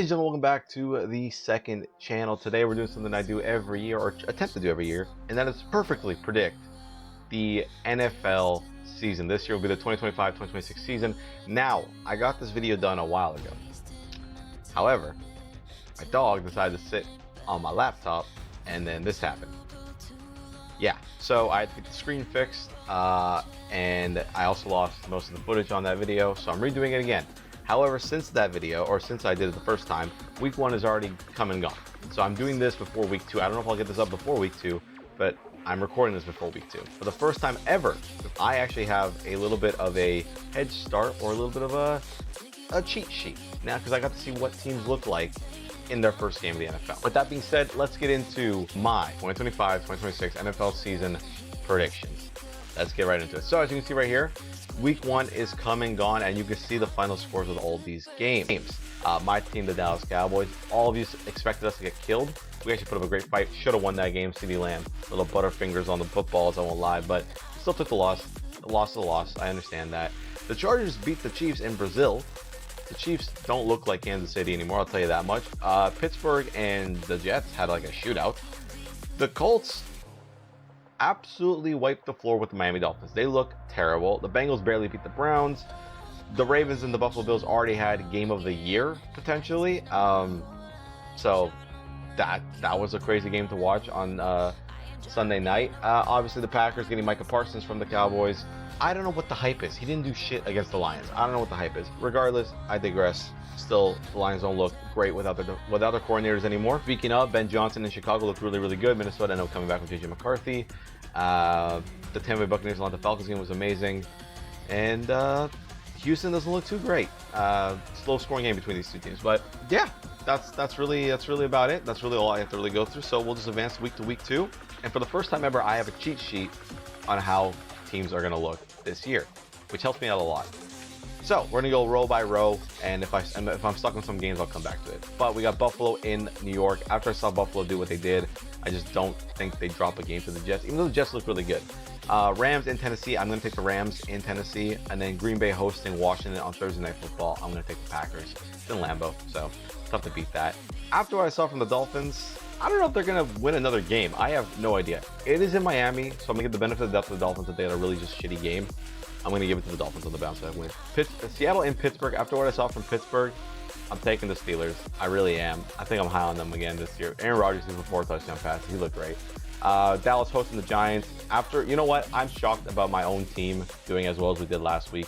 Ladies and gentlemen, welcome back to the second channel. Today we're doing something I do every year, or attempt to do every year, and that is perfectly predict the NFL season. This year will be the 2025-2026 season. Now, I got this video done a while ago. However, my dog decided to sit on my laptop, and then this happened. Yeah, so I had to get the screen fixed, and I also lost most of the footage on that video, so I'm redoing it again. However, since that video, or since I did it the first time, week 1 is already come and gone. So I'm doing this before week 2. I don't know if I'll get this up before week 2, but I'm recording this before week 2. For the first time ever, I actually have a little bit of a head start, or a little bit of a cheat sheet. Now, because I got to see what teams look like in their first game of the NFL. With that being said, let's get into my 2025-2026 NFL season predictions. Let's get right into it. So as you can see right here, week 1 is come and gone, and you can see the final scores of all these games. My team, the Dallas Cowboys, all of you expected us to get killed. We actually put up a great fight. Should have won that game. CeeDee Lamb, little butterfingers on the footballs, I won't lie, but still took the loss. The loss is a loss. I understand that. The Chargers beat the Chiefs in Brazil. The Chiefs don't look like Kansas City anymore, I'll tell you that much. Pittsburgh and the Jets had like a shootout. The Colts absolutely wiped the floor with the Miami Dolphins. They look terrible. The Bengals barely beat the Browns. The Ravens and the Buffalo Bills already had game of the year, potentially. So that was a crazy game to watch on Sunday night. Obviously, the Packers getting Micah Parsons from the Cowboys. I don't know what the hype is. He didn't do shit against the Lions. I don't know what the hype is. Regardless, I digress. Still, the Lions don't look great without their coordinators anymore. Speaking of, Ben Johnson in Chicago looked really, really good. Minnesota, I know, coming back with JJ McCarthy. The Tampa Bay Buccaneers and Atlanta Falcons game was amazing. And Houston doesn't look too great. Slow scoring game between these two teams. But yeah, that's really about it. That's really all I have to really go through. So we'll just advance week to week 2. And for the first time ever, I have a cheat sheet on how teams are going to look this year, which helps me out a lot. So we're gonna go row by row, and if I'm stuck on some games, I'll come back to it. But we got Buffalo in New York. After I saw Buffalo do what they did, I just don't think they drop a game to the Jets, even though the Jets look really good. Rams in Tennessee, I'm gonna take the Rams in Tennessee, and then Green Bay hosting Washington on Thursday Night Football. I'm gonna take the Packers. It's in Lambeau, so tough to beat that. After what I saw from the Dolphins, I don't know if they're gonna win another game. I have no idea. It is in Miami, so I'm gonna get the benefit of the doubt to the Dolphins if they had a really just shitty game. I'm going to give it to the Dolphins on the bounce back win. Seattle and Pittsburgh, after what I saw from Pittsburgh, I'm taking the Steelers. I really am. I think I'm high on them again this year. Aaron Rodgers threw 4 touchdown passes. He looked great. Dallas hosting the Giants. After, you know what? I'm shocked about my own team doing as well as we did last week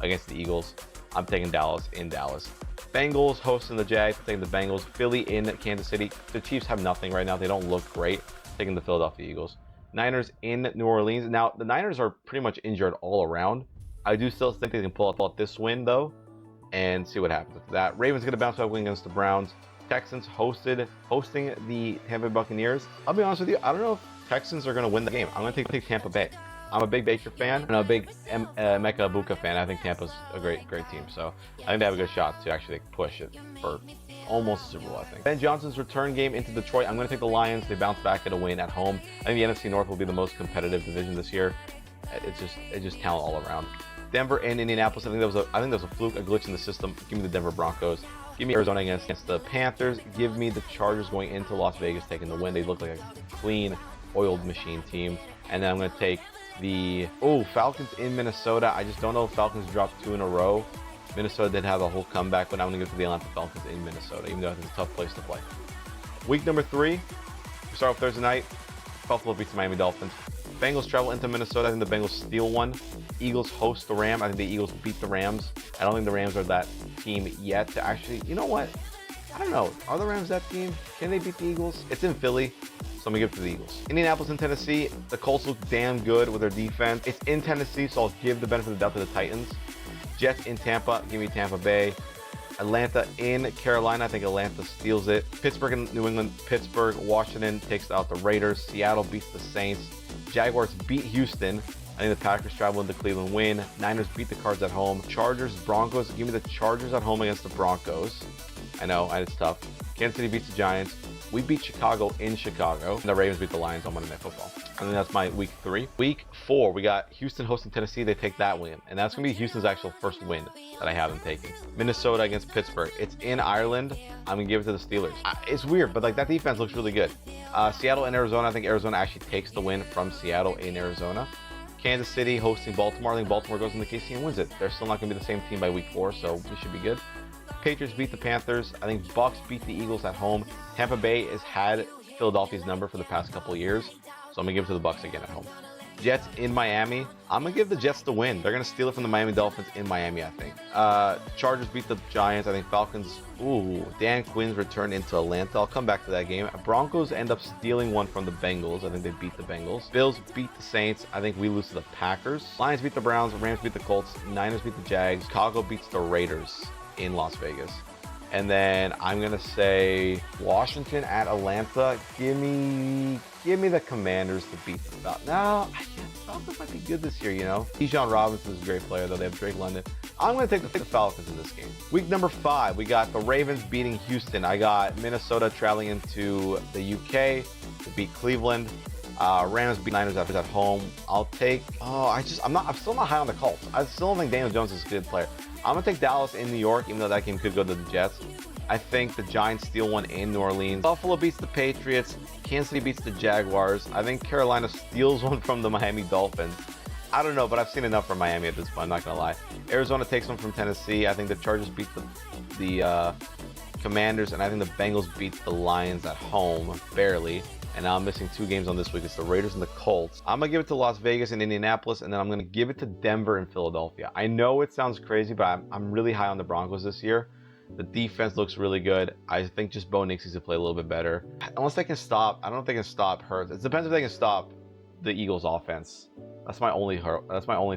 against the Eagles. I'm taking Dallas in Dallas. Bengals hosting the Jags. I'm taking the Bengals. Philly in Kansas City. The Chiefs have nothing right now. They don't look great. I'm taking the Philadelphia Eagles. Niners in New Orleans. Now, the Niners are pretty much injured all around. I do still think they can pull out this win, though, and see what happens after that. Ravens going to bounce back win against the Browns. Texans hosting the Tampa Bay Buccaneers. I'll be honest with you, I don't know if Texans are going to win the game. I'm going to take Tampa Bay. I'm a big Baker fan, and I'm a big Emeka Egbuka fan. I think Tampa's a great team, so I think they have a good shot to actually push it for almost Super Bowl, I think. Ben Johnson's return game into Detroit. I'm going to take the Lions. They bounce back at a win at home. I think the NFC North will be the most competitive division this year. It's just talent all around. Denver and Indianapolis. I think that was a fluke, a glitch in the system. Give me the Denver Broncos. Give me Arizona against the Panthers. Give me the Chargers going into Las Vegas taking the win. They look like a clean, oiled machine team. And then I'm going to take the Falcons in Minnesota. I just don't know if Falcons dropped 2 in a row. Minnesota did have a whole comeback, but I'm going to give it to the Atlanta Falcons in Minnesota, even though I think it's a tough place to play. Week number 3, we start off Thursday night. Buffalo beats the Miami Dolphins. Bengals travel into Minnesota. I think the Bengals steal one. Eagles host the Rams. I think the Eagles beat the Rams. I don't think the Rams are that team yet to actually, you know what? I don't know. Are the Rams that team? Can they beat the Eagles? It's in Philly, so I'm going to give it to the Eagles. Indianapolis and Tennessee. The Colts look damn good with their defense. It's in Tennessee, so I'll give the benefit of the doubt to the Titans. Jets in Tampa. Give me Tampa Bay. Atlanta in Carolina. I think Atlanta steals it. Pittsburgh and New England. Pittsburgh. Washington takes out the Raiders. Seattle beats the Saints. Jaguars beat Houston. I think the Packers travel into Cleveland, win. Niners beat the Cards at home. Chargers, Broncos. Give me the Chargers at home against the Broncos. I know, it's tough. Kansas City beats the Giants. We beat Chicago in Chicago, and the Ravens beat the Lions on Monday Night Football. I think that's my week 3. Week 4, we got Houston hosting Tennessee. They take that win, and that's going to be Houston's actual first win that I have them taking. Minnesota against Pittsburgh. It's in Ireland. I'm going to give it to the Steelers. It's weird, but like that defense looks really good. Seattle and Arizona. I think Arizona actually takes the win from Seattle in Arizona. Kansas City hosting Baltimore. I think Baltimore goes into KC and wins it. They're still not going to be the same team by week 4, so we should be good. Patriots beat the Panthers. I think Bucks beat the Eagles at home. Tampa Bay has had Philadelphia's number for the past couple of years, so I'm gonna give it to the Bucks again at home. Jets in Miami. I'm gonna give the Jets the win. They're gonna steal it from the Miami Dolphins in Miami, I think. Chargers beat the Giants. I think Falcons. Ooh, Dan Quinn's return into Atlanta. I'll come back to that game. Broncos end up stealing one from the Bengals. I think they beat the Bengals. Bills beat the Saints. I think we lose to the Packers. Lions beat the Browns. Rams beat the Colts. Niners beat the Jags. Chicago beats the Raiders in Las Vegas. And then I'm gonna say Washington at Atlanta. Give me the Commanders to beat the Falcons. No, Falcons might be good this year, you know. Bijan Robinson is a great player, though. They have Drake London. I'm gonna take the Falcons in this game. Week number 5, we got the Ravens beating Houston. I got Minnesota traveling into the UK to beat Cleveland. Rams beat Niners at home. I'll take. I'm still not high on the Colts. I still don't think Daniel Jones is a good player. I'm gonna take Dallas in New York, even though that game could go to the Jets. I think the Giants steal one in New Orleans. Buffalo beats the Patriots. Kansas City beats the Jaguars. I think Carolina steals one from the Miami Dolphins. I don't know, but I've seen enough from Miami at this point. I'm not gonna lie. Arizona takes one from Tennessee. I think the Chargers beat the Commanders, and I think the Bengals beat the Lions at home, barely. And now I'm missing 2 games on this week. It's the Raiders and the Colts. I'm going to give it to Las Vegas and Indianapolis, and then I'm going to give it to Denver and Philadelphia. I know it sounds crazy, but I'm really high on the Broncos this year. The defense looks really good. I think just Bo Nix needs to play a little bit better. Unless they can stop, I don't know if they can stop Hurts. It depends if they can stop the Eagles offense. That's my only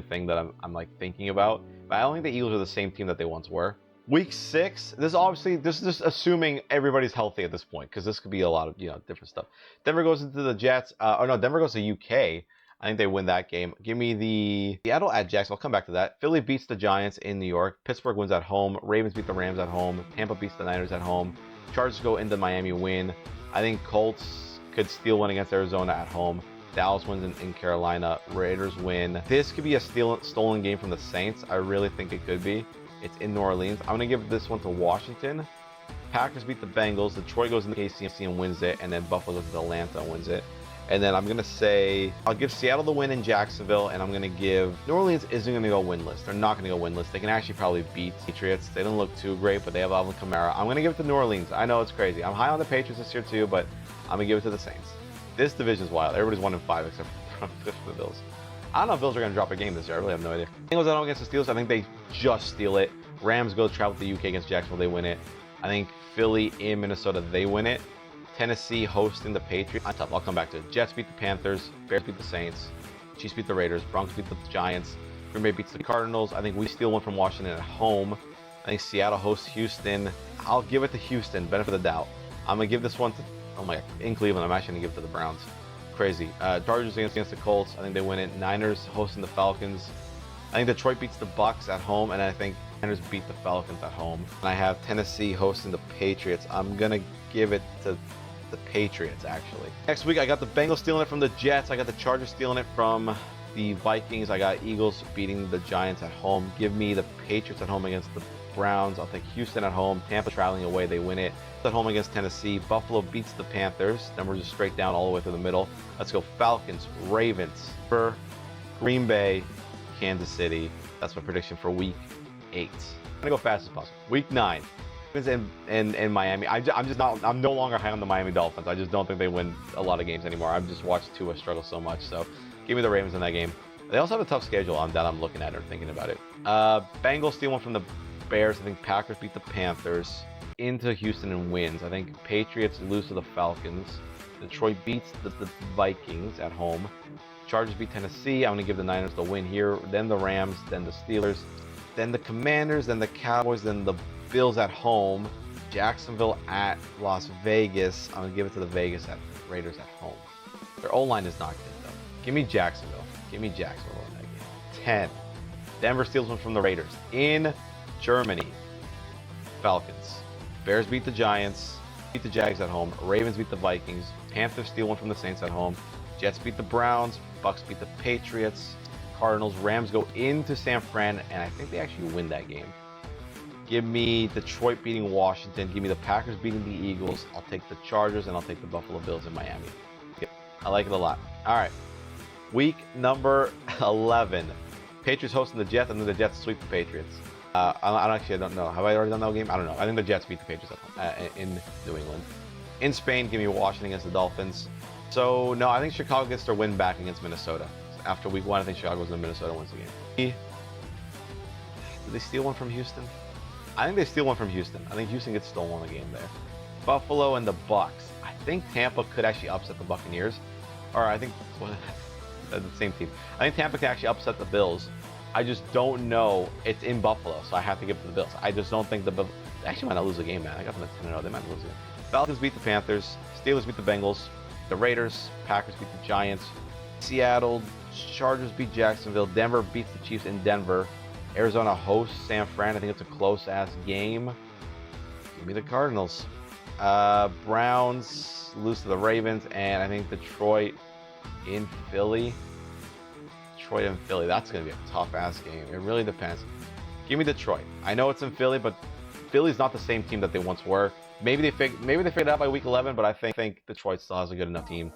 thing that I'm like thinking about. But I don't think the Eagles are the same team that they once were. Week 6, this is just assuming everybody's healthy at this point, because this could be a lot of different stuff. Denver goes into the Jets. Denver goes to UK. I think they win that game. Give me the Seattle at Jacksonville. I'll come back to that. Philly beats the Giants in New York. Pittsburgh wins at home. Ravens beat the Rams at home. Tampa beats the Niners at home. Chargers go into Miami, win. I think Colts could steal one against Arizona at home. Dallas wins in Carolina. Raiders win. This could be a stolen game from the Saints. I really think it could be. It's in New Orleans. I'm going to give this one to Washington. Packers beat the Bengals. Detroit goes into KC and wins it. And then Buffalo goes to Atlanta and wins it. And then I'm going to say, I'll give Seattle the win in Jacksonville. And I'm going to give, New Orleans isn't going to go winless. They're not going to go winless. They can actually probably beat Patriots. They don't look too great, but they have Alvin Kamara. I'm going to give it to New Orleans. I know it's crazy. I'm high on the Patriots this year too, but I'm going to give it to the Saints. This division's wild. Everybody's 1-5 except for the Bills. I don't know if Bills are going to drop a game this year. I really have no idea. Bengals at home against the Steelers. I think they just steal it. Rams go travel to the UK against Jacksonville. They win it. I think Philly in Minnesota. They win it. Tennessee hosting the Patriots. Tough. I'll come back to it. Jets beat the Panthers. Bears beat the Saints. Chiefs beat the Raiders. Broncos beat the Giants. Green Bay beats the Cardinals. I think we steal one from Washington at home. I think Seattle hosts Houston. I'll give it to Houston. Benefit of the doubt. I'm going to give this one to, in Cleveland. I'm actually going to give it to the Browns. Crazy. Chargers against the Colts. I think they win it. Niners hosting the Falcons. I think Detroit beats the Bucks at home, and I think Niners beat the Falcons at home. And I have Tennessee hosting the Patriots. I'm gonna give it to the Patriots, actually. Next week, I got the Bengals stealing it from the Jets. I got the Chargers stealing it from the Vikings. I got Eagles beating the Giants at home. Give me the Patriots at home against the Browns. I'll take Houston at home. Tampa traveling away. They win it. At home against Tennessee. Buffalo beats the Panthers. Then we're just straight down all the way through the middle. Let's go Falcons, Ravens, Green Bay, Kansas City. That's my prediction for week 8. I'm gonna go fast as possible. Week 9. In Miami. I'm no longer high on the Miami Dolphins. I just don't think they win a lot of games anymore. I've just watched Tua struggle so much. So give me the Ravens in that game. They also have a tough schedule on that I'm looking at or thinking about it. Bengals steal one from the Bears. I think Packers beat the Panthers. Into Houston and wins. I think Patriots lose to the Falcons. Detroit beats the Vikings at home. Chargers beat Tennessee. I'm going to give the Niners the win here. Then the Rams. Then the Steelers. Then the Commanders. Then the Cowboys. Then the Bills at home. Jacksonville at Las Vegas. I'm going to give it to the Raiders at home. Their O-line is not good, though. Give me Jacksonville. Give me Jacksonville in that game. 10. Denver steals one from the Raiders. In Germany. Falcons. Bears beat the Giants. beat the Jags at home. Ravens beat the Vikings. Panthers steal one from the Saints at home. Jets beat the Browns. Bucks beat the Patriots. Cardinals. Rams go into San Fran, and I think they actually win that game. Give me Detroit beating Washington. Give me the Packers beating the Eagles. I'll take the Chargers, and I'll take the Buffalo Bills in Miami. Yep, I like it a lot. All right. Week number 11. Patriots hosting the Jets, and then the Jets sweep the Patriots. I don't know. Have I already done that game? I don't know. I think the Jets beat the Patriots at home, in New England. In Spain, give me Washington against the Dolphins. So, no, I think Chicago gets their win back against Minnesota. After week 1, I think Chicago goes into Minnesota wins the game. Did they steal one from Houston? I think they steal one from Houston. I think Houston gets stolen a game there. Buffalo and the Bucks. I think Tampa could actually upset the Buccaneers. Or I think the same team. I think Tampa can actually upset the Bills. I just don't know. It's in Buffalo, so I have to give it to the Bills. I just don't think the Bills... They actually might not lose the game, man. I got them at 10-0. They might lose it. Falcons beat the Panthers. Steelers beat the Bengals. The Raiders. Packers beat the Giants. Seattle. Chargers beat Jacksonville. Denver beats the Chiefs in Denver. Arizona hosts San Fran. I think it's a close-ass game. Give me the Cardinals. Browns lose to the Ravens. And I think Detroit in Philly. Detroit and Philly. That's going to be a tough-ass game. It really depends. Give me Detroit. I know it's in Philly, but Philly's not the same team that they once were. Maybe they figured it out by week 11, but I think Detroit still has a good enough team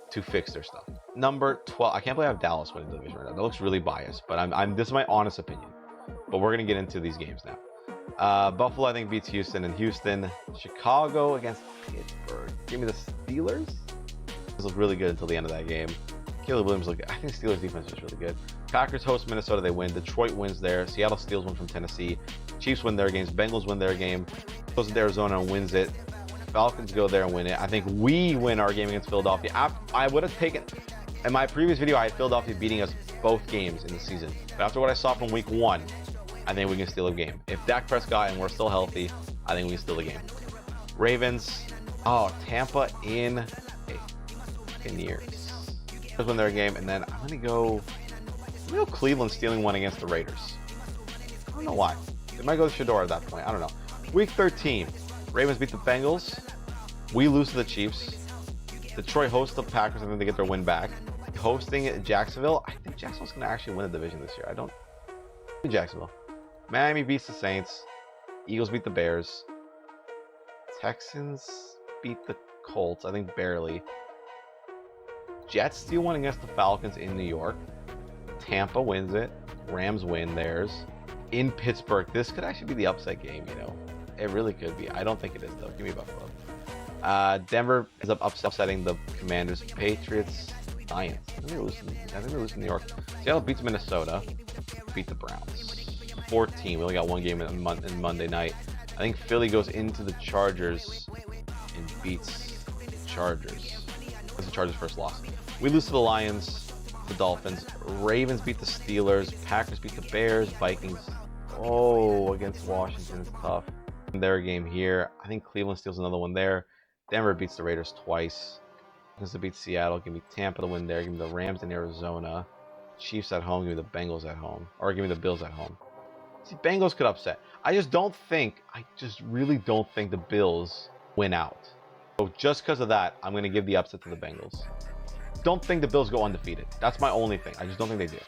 to fix their stuff. Number 12. I can't believe I have Dallas winning the division right now. That looks really biased, but this is my honest opinion. But we're going to get into these games now. Buffalo, I think, beats Houston. And Houston, Chicago against Pittsburgh. Give me the Steelers. This looked really good until the end of that game. Caleb Williams looked good. I think Steelers defense was really good. Packers host Minnesota. They win. Detroit wins there. Seattle steals one from Tennessee. Chiefs win their games. Bengals win their game. Goes to Arizona and wins it. Falcons go there and win it. I think we win our game against Philadelphia. I would have taken... In my previous video, I had Philadelphia beating us both games in the season. But after what I saw from week 1, I think we can steal a game. If Dak Prescott and we're still healthy, I think we can steal a game. Ravens. Oh, Tampa in Buccaneers. Win their game, and then I'm gonna go Cleveland stealing one against the Raiders. I don't know why. It might go to Shador at that point. I don't know. Week 13, Ravens beat the Bengals. We lose to the Chiefs. Detroit hosts the Packers. I think they get their win back. Hosting Jacksonville. I think Jacksonville's gonna actually win the division this year. I don't. Jacksonville. Miami beats the Saints. Eagles beat the Bears. Texans beat the Colts. I think barely. Jets steal one against the Falcons in New York. Tampa wins it. Rams win theirs. In Pittsburgh, this could actually be the upset game, you know. It really could be. I don't think it is, though. Give me Buffalo. Denver ends up upsetting the Commanders. Patriots, Lions. I think they're losing New York. Seattle beats Minnesota. Beat the Browns. 14. We only got one game in Monday night. I think Philly goes into the Chargers and beats the Chargers. That's the Chargers' first loss. We lose to the Lions, the Dolphins. Ravens beat the Steelers. Packers beat the Bears. Vikings. Oh, against Washington is tough. Their game here. I think Cleveland steals another one there. Denver beats the Raiders twice. Because to beat Seattle. Give me Tampa to win there. Give me the Rams in Arizona. Chiefs at home. Give me the Bengals at home. Or give me the Bills at home. See, Bengals could upset. I just really don't think the Bills win out. So just because of that, I'm going to give the upset to the Bengals. Don't think the Bills go undefeated. That's my only thing. I just don't think they do.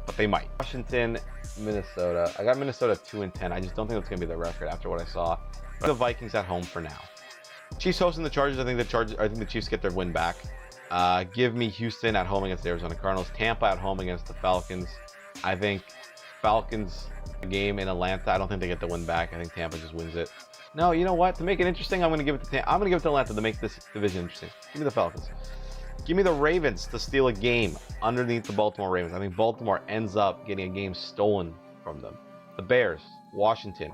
But they might. Washington, Minnesota. I got Minnesota 2-10. I just don't think that's going to be the record after what I saw. The Vikings at home for now. Chiefs hosting the Chargers. I think the Chiefs get their win back. Give me Houston at home against the Arizona Cardinals. Tampa at home against the Falcons. I think Falcons game in Atlanta. I don't think they get the win back. I think Tampa just wins it. No, you know what? To make it interesting, I'm going to give it to Tampa. I'm going to give it to Atlanta to make this division interesting. Give me the Falcons. Give me the Ravens to steal a game underneath the Baltimore Ravens. I think Baltimore ends up getting a game stolen from them. The Bears, Washington.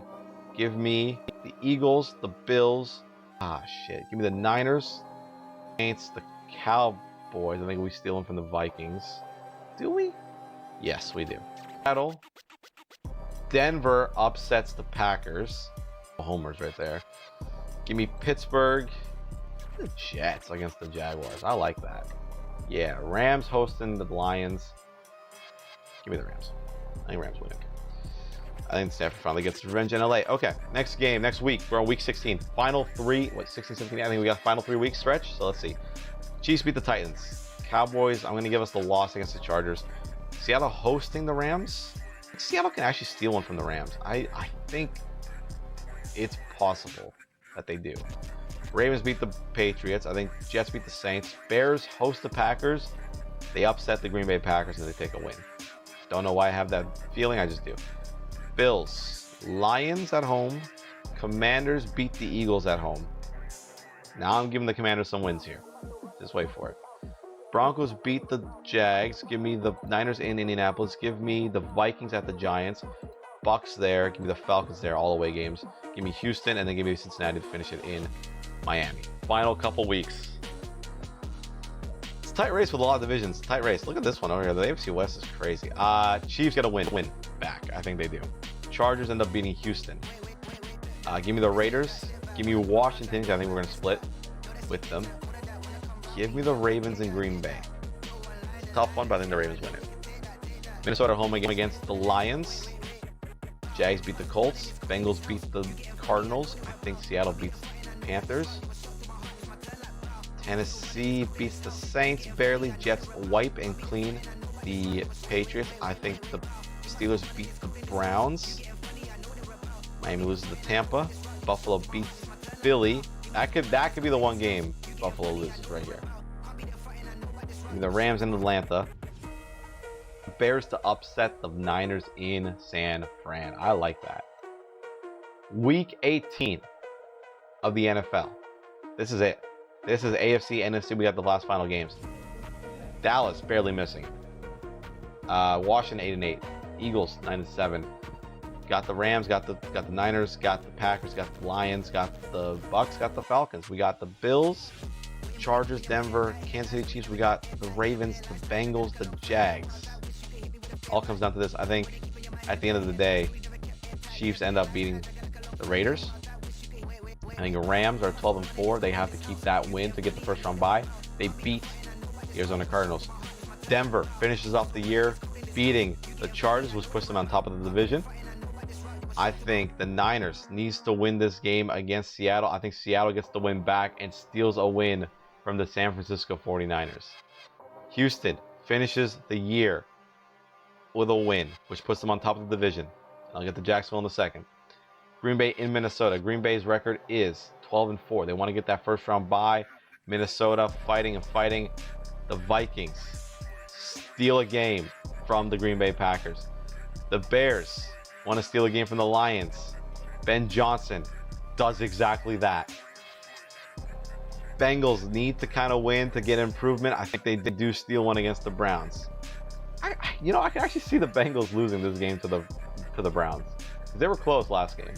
Give me the Eagles, the Bills. Shit. Give me the Niners, Saints, the Cowboys. I think we steal them from the Vikings. Do we? Yes, we do. Seattle. Denver upsets the Packers. Homers right there. Give me Pittsburgh. The Jets against the Jaguars. I like that. Yeah, Rams hosting the Lions. Give me the Rams. I think Rams win. I think Stafford finally gets revenge in LA. Okay, next game, next week. We're on week 16. Final 3, 16, 17, I think we got final 3 week stretch. So let's see. Chiefs beat the Titans. Cowboys, I'm going to give us the loss against the Chargers. Seattle hosting the Rams. Seattle can actually steal one from the Rams. I think it's possible that they do. Ravens beat the Patriots. I think Jets beat the Saints. Bears host the Packers. They upset the Green Bay Packers and they take a win. Don't know why I have that feeling, I just do. Bills, Lions at home. Commanders beat the Eagles at home. Now I'm giving the Commanders some wins here. Just wait for it. Broncos beat the Jags. Give me the Niners in Indianapolis. Give me the Vikings at the Giants. Bucks there. Give me the Falcons there. All away games. Give me Houston and then give me Cincinnati to finish it in Miami. Final couple weeks. It's a tight race with a lot of divisions. Tight race. Look at this one over here. The AFC West is crazy. Chiefs got to win back. I think they do. Chargers end up beating Houston. Give me the Raiders. Give me Washington. I think we're going to split with them. Give me the Ravens and Green Bay. It's a tough one, but I think the Ravens win it. Minnesota home again against the Lions. Jags beat the Colts. Bengals beat the Cardinals. I think Seattle beats the Panthers. Tennessee beats the Saints barely. Jets wipe and clean the Patriots. I think the Steelers beat the Browns. Miami loses to Tampa. Buffalo beats Philly. That could be the one game Buffalo loses right here. The Rams in Atlanta. Bears to upset the Niners in San Fran. I like that. Week 18 of the NFL. This is it. This is AFC, NFC. We got the last final games. Dallas barely missing. Washington 8-8. Eagles 9-7. Got the Rams, got the Niners, got the Packers, got the Lions, got the Bucks, got the Falcons. We got the Bills, Chargers, Denver, Kansas City Chiefs. We got the Ravens, the Bengals, the Jags. All comes down to this. I think at the end of the day, Chiefs end up beating the Raiders. I think the Rams are 12-4. They have to keep that win to get the first round bye. They beat the Arizona Cardinals. Denver finishes off the year beating the Chargers, which puts them on top of the division. I think the Niners needs to win this game against Seattle. I think Seattle gets the win back and steals a win from the San Francisco 49ers. Houston finishes the year with a win, which puts them on top of the division. I'll get to Jacksonville in a second. Green Bay in Minnesota. Green Bay's record is 12-4. They want to get that first round bye. Minnesota fighting. The Vikings steal a game from the Green Bay Packers. The Bears want to steal a game from the Lions. Ben Johnson does exactly that. Bengals need to kind of win to get improvement. I think they do steal one against the Browns. I can actually see the Bengals losing this game to the Browns. They were close last game.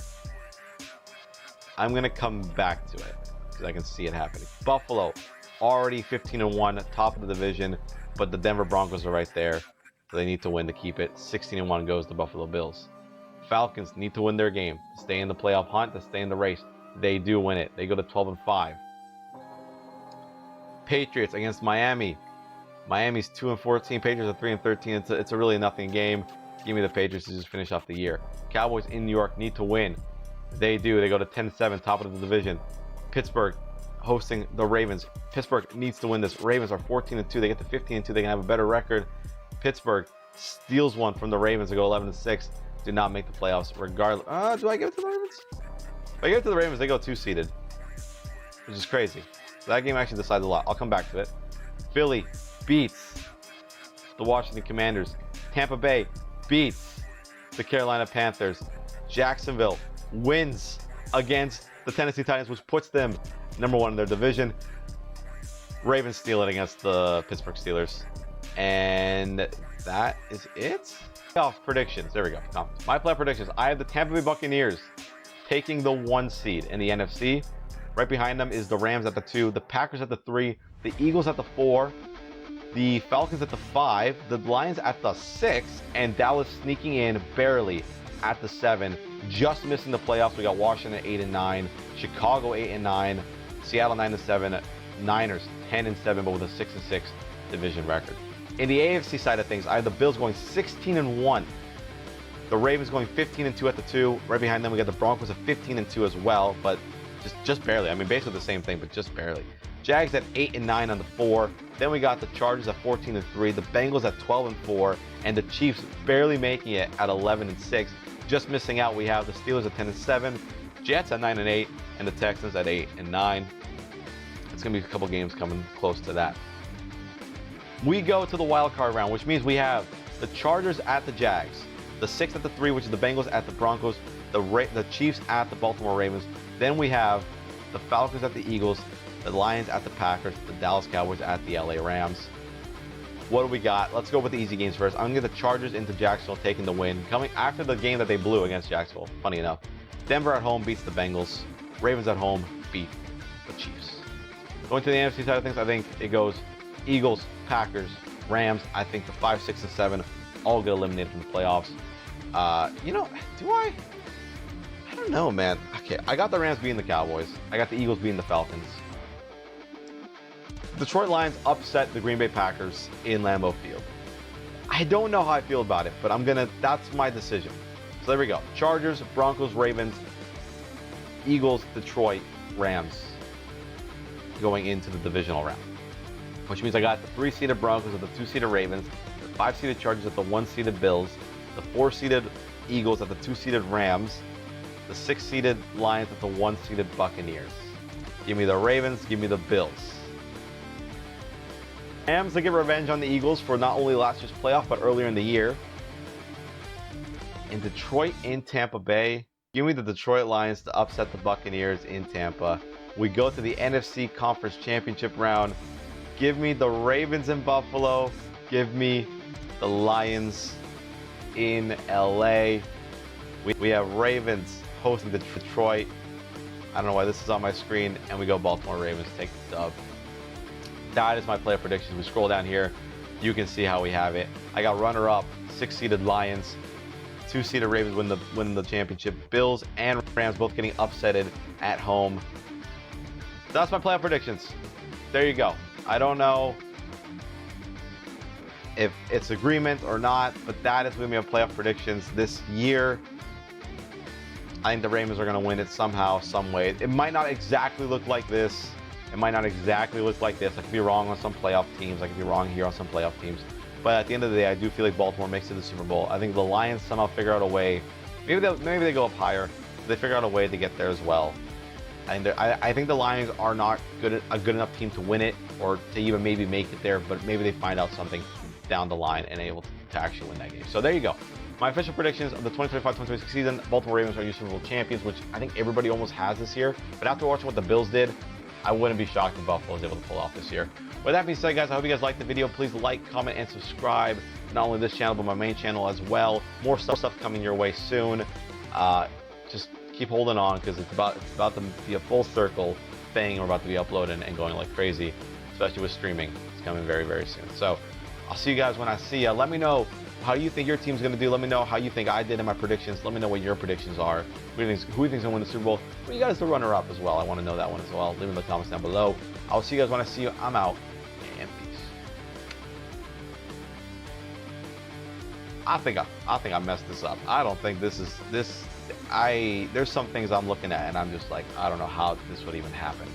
I'm going to come back to it because I can see it happening. Buffalo already 15-1, top of the division, but the Denver Broncos are right there. So they need to win to keep it. 16-1 goes to Buffalo Bills. Falcons need to win their game to stay in the playoff hunt, to stay in the race. They do win it. They go to 12-5. Patriots against Miami. Miami's 2-14. Patriots are 3-13. It's a really nothing game. Give me the Patriots to just finish off the year. Cowboys in New York need to win. They do. They go to 10-7, top of the division. Pittsburgh hosting the Ravens. Pittsburgh needs to win this. Ravens are 14-2. They get to 15-2. They can have a better record. Pittsburgh steals one from the Ravens to go 11-6. Do not make the playoffs regardless. Do I give it to the Ravens? If I give it to the Ravens, they go 2-seeded, which is crazy. So that game actually decides a lot. I'll come back to it. Philly beats the Washington Commanders. Tampa Bay beats the Carolina Panthers. Jacksonville wins against the Tennessee Titans, which puts them #1 in their division. Ravens steal it against the Pittsburgh Steelers. And that is it. Playoff predictions. There we go. My playoff predictions. I have the Tampa Bay Buccaneers taking the 1 seed in the NFC. Right behind them is the Rams at the 2, the Packers at the 3, the Eagles at the 4, the Falcons at the 5, the Lions at the 6, and Dallas sneaking in barely at the 7, just missing the playoffs. We got Washington 8-9, Chicago 8-9, Seattle 9-7, Niners 10-7, but with a 6-6 division record. In the AFC side of things, I have the Bills going 16-1. The Ravens going 15-2 at the 2. Right behind them, we got the Broncos at 15-2 as well, but just barely. I mean, basically the same thing, but just barely. Jags at 8-9 on the 4. Then we got the Chargers at 14-3, the Bengals at 12-4, and the Chiefs barely making it at 11-6. Just missing out, we have the Steelers at 10-7, Jets at 9-8, and the Texans at 8-9. It's gonna be a couple games coming close to that. We go to the wild card round, which means we have the Chargers at the Jags, the 6 at the 3, which is the Bengals at the Broncos, the Chiefs at the Baltimore Ravens. Then we have the Falcons at the Eagles, the Lions at the Packers, the Dallas Cowboys at the LA Rams. What do we got? Let's go with the easy games first. I'm going to get the Chargers into Jacksonville, taking the win. Coming after the game that they blew against Jacksonville, funny enough. Denver at home beats the Bengals. Ravens at home beat the Chiefs. Going to the NFC side of things, I think it goes Eagles, Packers, Rams. I think the 5, 6, and 7 all get eliminated from the playoffs. Do I? I don't know, man. Okay, I got the Rams beating the Cowboys. I got the Eagles beating the Falcons. Detroit Lions upset the Green Bay Packers in Lambeau Field. I don't know how I feel about it, but that's my decision. So there we go. Chargers, Broncos, Ravens, Eagles, Detroit, Rams going into the divisional round. Which means I got the 3-seeded Broncos at the 2-seeded Ravens, the 5-seeded Chargers at the 1-seeded Bills, the 4-seeded Eagles at the 2-seeded Rams, the 6-seeded Lions at the 1-seeded Buccaneers. Give me the Ravens, give me the Bills. Rams to get revenge on the Eagles for not only last year's playoff, but earlier in the year. In Detroit, in Tampa Bay, give me the Detroit Lions to upset the Buccaneers in Tampa. We go to the NFC Conference Championship round. Give me the Ravens in Buffalo. Give me the Lions in LA. We have Ravens hosting Detroit. I don't know why this is on my screen. And we go Baltimore Ravens take the dub. That is my player predictions. We scroll down here. You can see how we have it. I got runner-up, 6-seeded Lions. 2-seeded Ravens win the championship. Bills and Rams both getting upsetted at home. That's my playoff predictions. There you go. I don't know if it's agreement or not, but that is going to be my playoff predictions this year. I think the Ravens are going to win it somehow, some way. It might not exactly look like this. It might not exactly look like this. I could be wrong on some playoff teams. I could be wrong here on some playoff teams. But at the end of the day, I do feel like Baltimore makes it to the Super Bowl. I think the Lions somehow figure out a way. Maybe they go up higher. They figure out a way to get there as well. And I think the Lions are not a good enough team to win it or to even maybe make it there. But maybe they find out something down the line and able to actually win that game. So there you go. My official predictions of the 2025-2026 season: Baltimore Ravens are Super Bowl champions, which I think everybody almost has this year. But after watching what the Bills did, I wouldn't be shocked if Buffalo was able to pull off this year. With that being said, guys, I hope you guys liked the video. Please like, comment, and subscribe. Not only this channel, but my main channel as well. More stuff coming your way soon. Just keep holding on, because it's about to be a full circle thing. We're about to be uploading and going like crazy, especially with streaming. It's coming very, very soon. So I'll see you guys when I see you. Let me know how you think your team's going to do. Let me know how you think I did in my predictions. Let me know what your predictions are. Who do you think's going to win the Super Bowl? Well, you guys the runner-up as well. I want to know that one as well. Leave it in the comments down below. I'll see you guys when I see you. I'm out, and peace. I think I messed this up. I don't think this is this. There's some things I'm looking at, and I'm just like, I don't know how this would even happen.